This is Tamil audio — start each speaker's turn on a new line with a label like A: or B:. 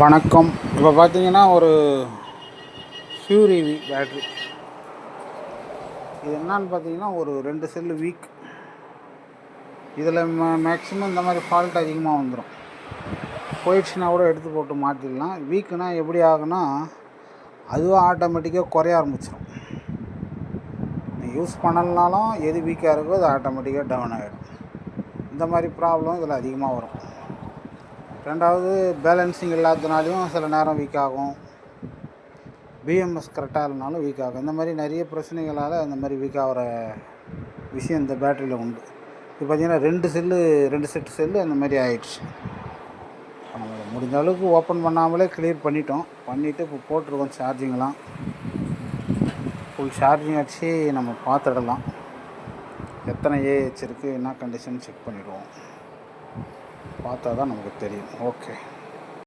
A: வணக்கம். இப்போ பார்த்தீங்கன்னா ஒரு ஃபியூரி பேட்ரி. இது என்னான்னு பார்த்தீங்கன்னா ஒரு 2 செல்லு வீக். இதில் மேக்ஸிமம் இந்த மாதிரி ஃபால்ட் அதிகமாக வந்துடும். போயிடுச்சுன்னா கூட எடுத்து போட்டு மாற்றிடலாம். வீக்குனா எப்படி ஆகுனா அதுவும் ஆட்டோமேட்டிக்காக குறைய ஆரம்பிச்சிடும். யூஸ் பண்ணலனாலும் எது வீக்காக இருக்கோ அது ஆட்டோமேட்டிக்காக டவுன் ஆகிடும். இந்த மாதிரி ப்ராப்ளம் இதில் அதிகமாக வரும். ரெண்டாவது, பேலன்சிங் இல்லாததுனாலையும் சில நேரம் வீக் ஆகும். பிஎம்எஸ் கரெக்டாக இல்லைனாலும் வீக் ஆகும். இந்த மாதிரி நிறைய பிரச்சனைகளால் இந்த மாதிரி வீக் ஆகிற விஷயம் இந்த பேட்டரியில் உண்டு. இப்போ பார்த்திங்கன்னா 2 செட்டு செல்லு அந்த மாதிரி ஆகிடுச்சு. நம்ம முடிஞ்ச அளவுக்கு ஓப்பன் பண்ணாமலே கிளியர் பண்ணிவிட்டு இப்போ போட்டிருக்கோம் சார்ஜிங்கெலாம். ஃபுல் சார்ஜிங் வச்சு நம்ம பார்த்துடலாம் எத்தனை ஏஹெச் இருக்குது, என்ன கண்டிஷன் செக் பண்ணிவிடுவோம். பார்த்தா தான் நமக்கு தெரியும். ஓகே.